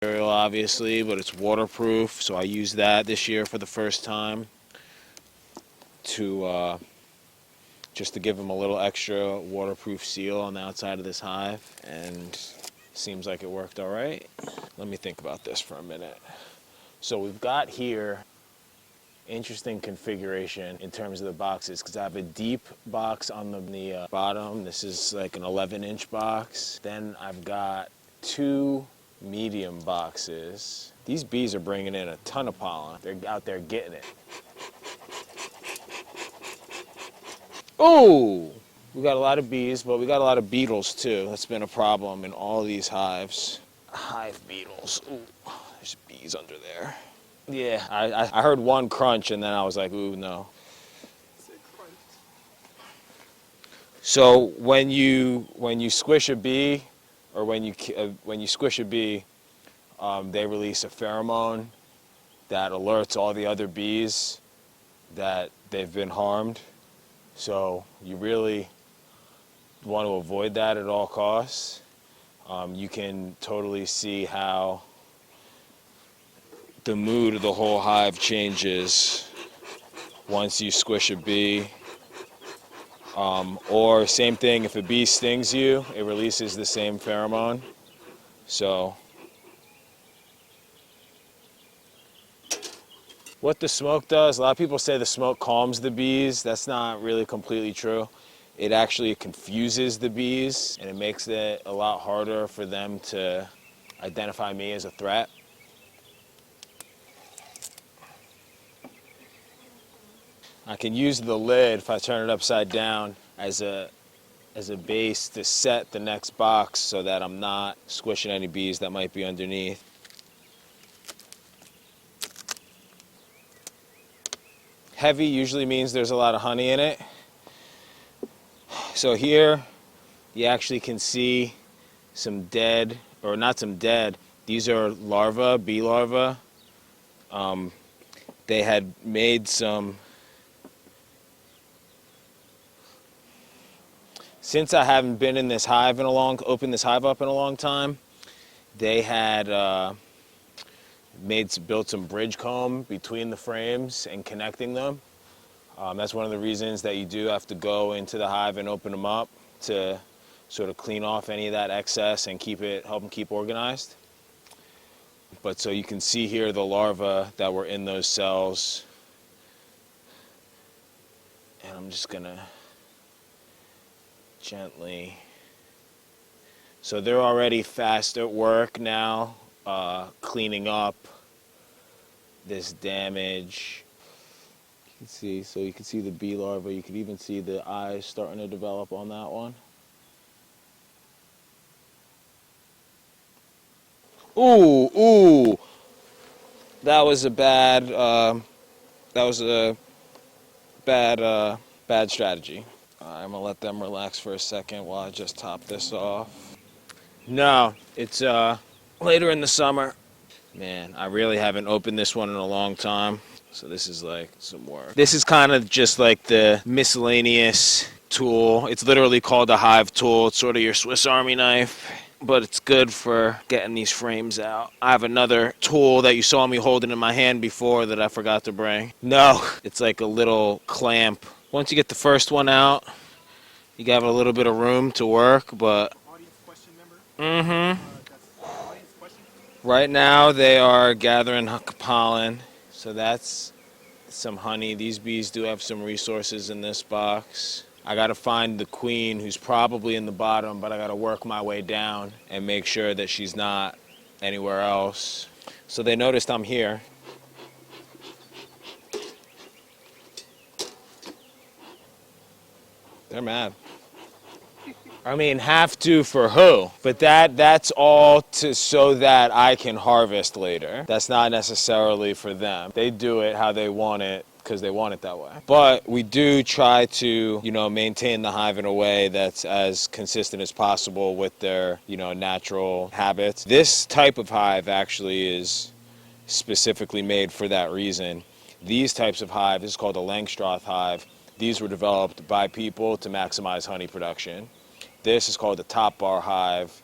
material, obviously, but it's waterproof, so I used that this year for the first time to just to give them a little extra waterproof seal on the outside of this hive, and seems like it worked all right. Let me think about this for a minute. So we've got here interesting configuration in terms of the boxes, because I have a deep box on the bottom. This is like an 11-inch box. Then I've got 2 medium boxes. These bees are bringing in a ton of pollen. They're out there getting it. Oh, we got a lot of bees, but we got a lot of beetles too. That's been a problem in all these hives. Hive beetles. Ooh, there's bees under there. Yeah, I heard one crunch and then I was like, ooh, no. So when you squish a bee, or when you squish a bee, they release a pheromone that alerts all the other bees that they've been harmed. So you really want to avoid that at all costs. You can totally see how the mood of the whole hive changes once you squish a bee. Or same thing, if a bee stings you, it releases the same pheromone. So what the smoke does, a lot of people say the smoke calms the bees. That's not really completely true. It actually confuses the bees, and it makes it a lot harder for them to identify me as a threat. I can use the lid, if I turn it upside down, as a base to set the next box so that I'm not squishing any bees that might be underneath. Heavy usually means there's a lot of honey in it. So here you actually can see some dead, or not some dead, these are larvae, bee larvae. They had made some, since I haven't been in this hive opened this hive up in a long time, they had built some bridge comb between the frames and connecting them. That's one of the reasons that you do have to go into the hive and open them up to sort of clean off any of that excess and help them keep organized. But so you can see here the larvae that were in those cells. And I'm just gonna gently, so they're already fast at work now, cleaning up this damage. You can see, so you can see the bee larva. You can even see the eyes starting to develop on that one. Ooh, that was a bad strategy. I'm gonna let them relax for a second while I just top this off. No, it's later in the summer. Man, I really haven't opened this one in a long time. So this is like some work. This is kind of just like the miscellaneous tool. It's literally called a hive tool. It's sort of your Swiss Army knife, but it's good for getting these frames out. I have another tool that you saw me holding in my hand before that I forgot to bring. No, it's like a little clamp. Once you get the first one out, you got a little bit of room to work, but Audience question member? mm-hmm. Audience question? Right now they are gathering pollen. So that's some honey. These bees do have some resources in this box. I gotta find the queen, who's probably in the bottom, but I gotta work my way down and make sure that she's not anywhere else. So they noticed I'm here. They're mad. I mean, have to for who? But that's all so that I can harvest later. That's not necessarily for them. They do it how they want it because they want it that way. But we do try to, maintain the hive in a way that's as consistent as possible with their, natural habits. This type of hive actually is specifically made for that reason. These types of hive, this is called a Langstroth hive. These were developed by people to maximize honey production. This is called the top bar hive,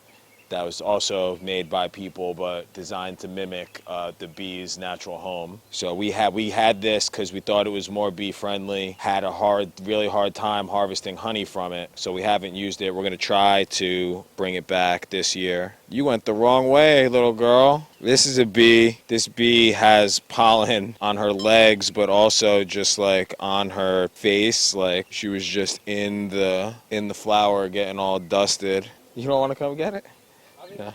that was also made by people but designed to mimic the bee's natural home. So we had this because we thought it was more bee friendly, had a really hard time harvesting honey from it, so we haven't used it. We're going to try to bring it back this year. You went the wrong way, little girl. This is a bee. This bee has pollen on her legs, but also just like on her face, like she was just in the flower getting all dusted. You don't want to come get it? Yeah.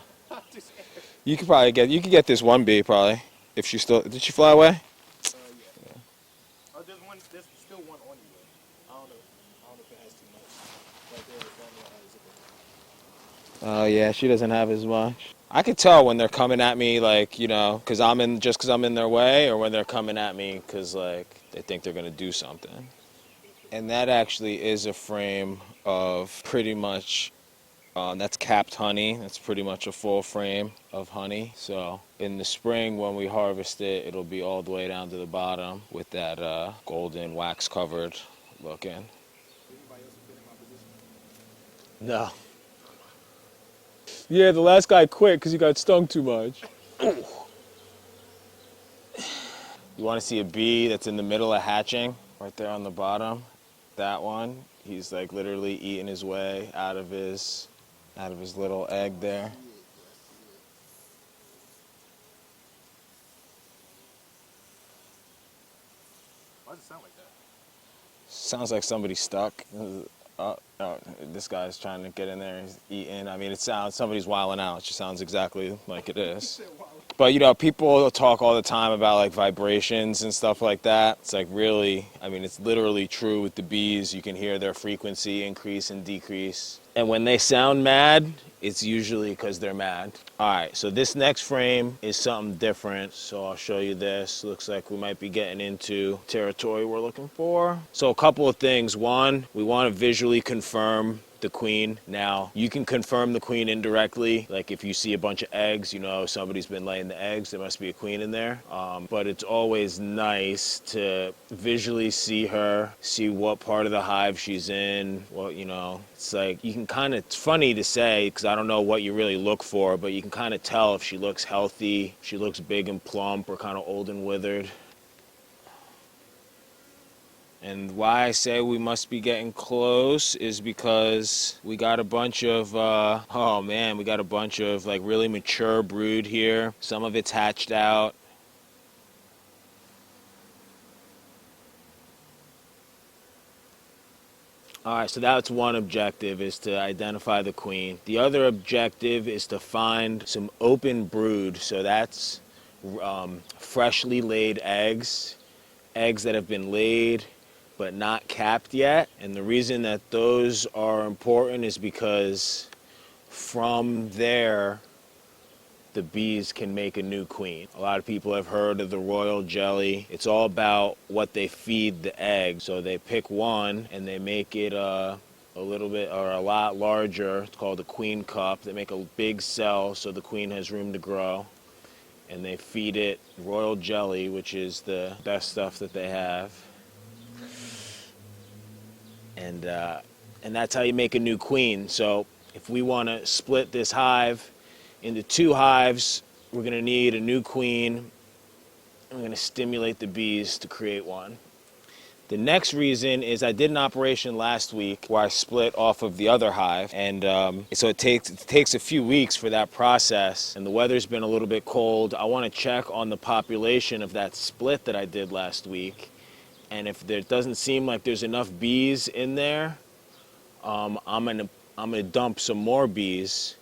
You could get this one bee probably. If she still, did she fly away? Yeah. Oh, there's still one on you. I don't know if it has too much. Right there, it's Oh yeah, she doesn't have as much. I could tell when they're coming at me, like, you know, because I'm in their way, or when they're coming at me because like they think they're gonna do something. And that actually is a frame of pretty much. That's capped honey. That's pretty much a full frame of honey. So in the spring when we harvest it, it'll be all the way down to the bottom with that golden wax covered looking. Anybody else been in my position? No. Yeah, the last guy quit because he got stung too much. You want to see a bee that's in the middle of hatching? Right there on the bottom. That one. He's like literally eating his way out of his little egg there. Why does it sound like that? Sounds like somebody stuck. Oh, this guy's trying to get in there. He's eating. I mean, somebody's wilding out. It just sounds exactly like it is. But, you know, people talk all the time about, like, vibrations and stuff like that. It's, like, really, I mean, it's literally true with the bees. You can hear their frequency increase and decrease. And when they sound mad, it's usually because they're mad. All right, so this next frame is something different. So I'll show you this. Looks like we might be getting into territory we're looking for. So a couple of things. One, we want to visually confirm the queen. Now, you can confirm the queen indirectly. Like if you see a bunch of eggs, you know somebody's been laying the eggs. There must be a queen in there. But it's always nice to visually see her, see what part of the hive she's in. Well, you know, it's like you can kind of, it's funny to say because I don't know what you really look for, but you can kind of tell if she looks healthy, she looks big and plump, or kind of old and withered. And why I say we must be getting close is because we got a bunch of, we got a bunch of like really mature brood here. Some of it's hatched out. All right, so that's one objective, is to identify the queen. The other objective is to find some open brood. So that's freshly laid eggs, eggs that have been laid but not capped yet. And the reason that those are important is because from there, the bees can make a new queen. A lot of people have heard of the royal jelly. It's all about what they feed the egg. So they pick one and they make it a little bit or a lot larger. It's called a queen cup. They make a big cell so the queen has room to grow. And they feed it royal jelly, which is the best stuff that they have. And that's how you make a new queen. So if we want to split this hive into two hives, we're going to need a new queen. And we're going to stimulate the bees to create one. The next reason is I did an operation last week where I split off of the other hive. And so it takes a few weeks for that process. And the weather's been a little bit cold. I want to check on the population of that split that I did last week. And if there doesn't seem like there's enough bees in there, I'm gonna dump some more bees.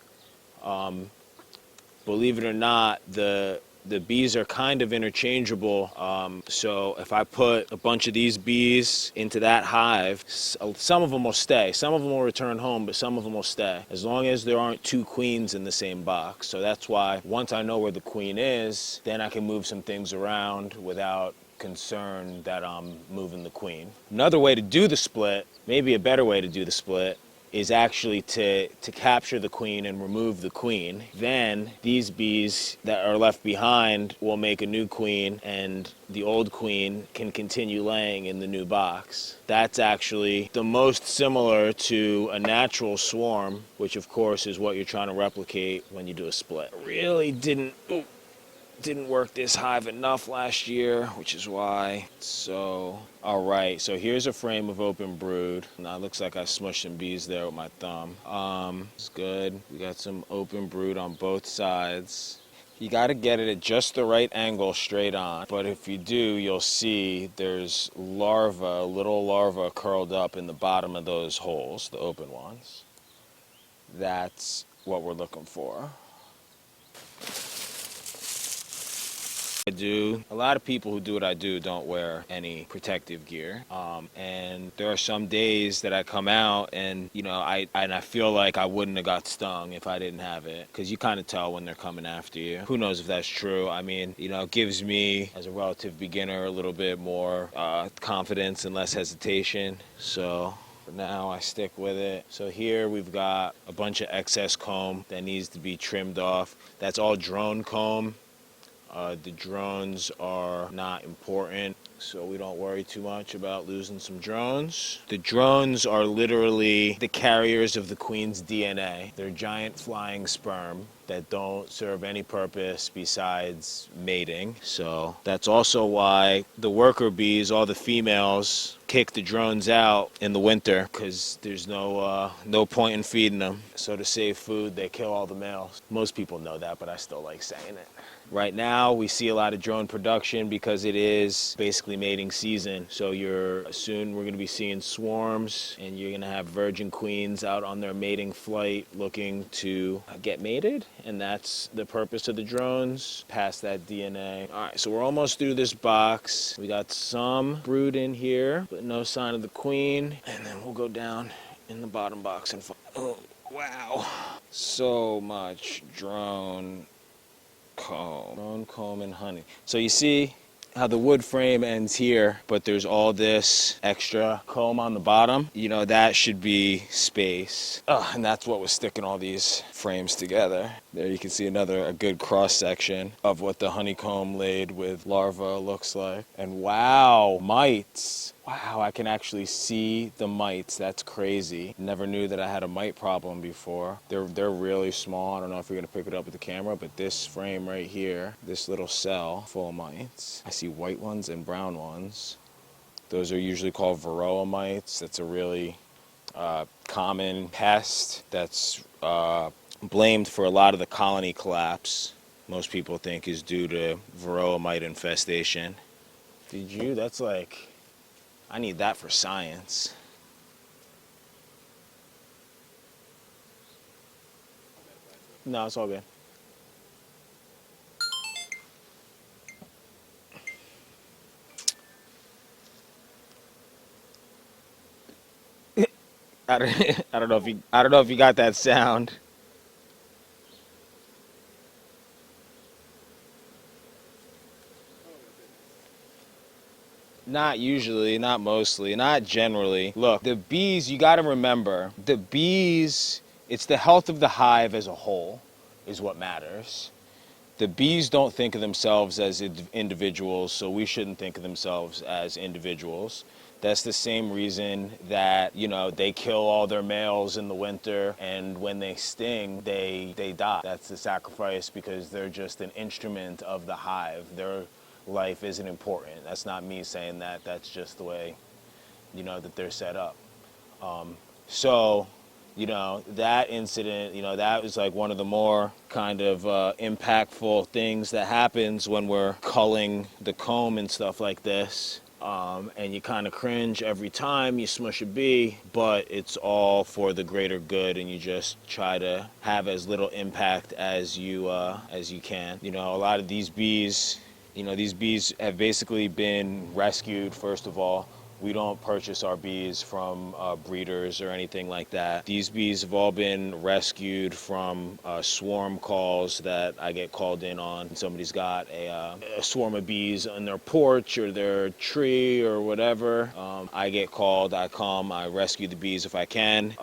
Believe it or not, the bees are kind of interchangeable. So if I put a bunch of these bees into that hive, some of them will stay. Some of them will return home, but some of them will stay, as long as there aren't two queens in the same box. So that's why once I know where the queen is, then I can move some things around without concern that I'm moving the queen. Another way to do the split, maybe a better way to do the split, is actually to capture the queen and remove the queen. Then these bees that are left behind will make a new queen, and the old queen can continue laying in the new box. That's actually the most similar to a natural swarm, which of course is what you're trying to replicate when you do a split. Really didn't work this hive enough last year, which is why. So, all right, so here's a frame of open brood. Now it looks like I smushed some bees there with my thumb. It's good. We got some open brood on both sides. You got to get it at just the right angle straight on. But if you do, you'll see there's larvae, little larvae curled up in the bottom of those holes, the open ones. That's what we're looking for. A lot of people who do what I do don't wear any protective gear. And there are some days that I come out and, I feel like I wouldn't have got stung if I didn't have it. Because you kind of tell when they're coming after you. Who knows if that's true? I mean, it gives me, as a relative beginner, a little bit more confidence and less hesitation. So for now, I stick with it. So here we've got a bunch of excess comb that needs to be trimmed off. That's all drone comb. The drones are not important, so we don't worry too much about losing some drones. The drones are literally the carriers of the queen's DNA. They're giant flying sperm that don't serve any purpose besides mating. So that's also why the worker bees, all the females, kick the drones out in the winter because there's no point in feeding them. So to save food, they kill all the males. Most people know that, but I still like saying it. Right now, we see a lot of drone production because it is basically mating season. So soon we're going to be seeing swarms, and you're going to have virgin queens out on their mating flight looking to get mated. And that's the purpose of the drones, pass that DNA. All right, so we're almost through this box. We got some brood in here, but no sign of the queen. And then we'll go down in the bottom box and oh, wow. So much drone comb and honey. So you see how the wood frame ends here, but there's all this extra comb on the bottom. That should be space. And that's what was sticking all these frames together. There you can see a good cross section of what the honeycomb laid with larvae looks like. And wow, mites. Wow, I can actually see the mites. That's crazy. Never knew that I had a mite problem before. They're really small. I don't know if you're gonna pick it up with the camera, but this frame right here, this little cell full of mites. I see white ones and brown ones. Those are usually called varroa mites. That's a really common pest that's blamed for a lot of the colony collapse. Most people think is due to varroa mite infestation. That's like, I need that for science. No, it's all good. I don't know if you got that sound. Not usually, not mostly, not generally. Look, the bees, you got to remember, the bees, it's the health of the hive as a whole is what matters. The bees don't think of themselves as individuals, so we shouldn't think of themselves as individuals. That's the same reason that, they kill all their males in the winter, and when they sting, they die. That's the sacrifice because they're just an instrument of the hive. Their life isn't important. That's not me saying that. That's just the way, that they're set up. So, that incident, that was like one of the more kind of impactful things that happens when we're culling the comb and stuff like this. And you kind of cringe every time you smush a bee, but it's all for the greater good, and you just try to have as little impact as you can. A lot of these bees, these bees have basically been rescued, first of all, We don't purchase our bees from breeders or anything like that. These bees have all been rescued from swarm calls that I get called in on. Somebody's got a swarm of bees on their porch or their tree or whatever. I get called, I come, I rescue the bees if I can,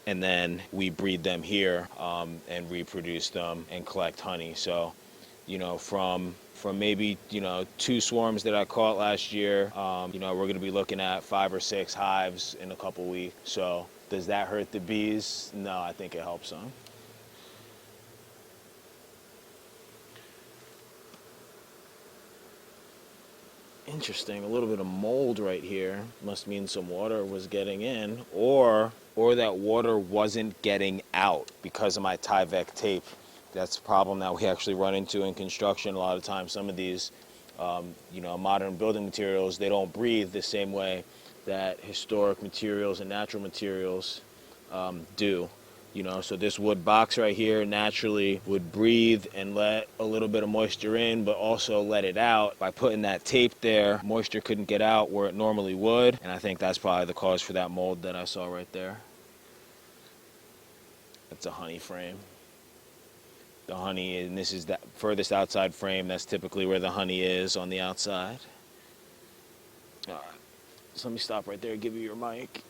and then we breed them here and reproduce them and collect honey. So, you know, from maybe, you know, 2 swarms that I caught last year, you know, we're going to be looking at 5 or 6 hives in a couple weeks. So does that hurt the bees? No, I think it helps them. Interesting, a little bit of mold right here. Must mean some water was getting in, or that water wasn't getting out because of my Tyvek tape. That's a problem that we actually run into in construction a lot of times. Some of these, you know, modern building materials, they don't breathe the same way that historic materials and natural materials do. You know, so this wood box right here naturally would breathe and let a little bit of moisture in, but also let it out. By putting that tape there, moisture couldn't get out where it normally would, and I think that's probably the cause for that mold that I saw right there. That's a honey frame. The honey, and this is the furthest outside frame. That's typically where the honey is, on the outside. All right, so let me stop right there and give you your mic.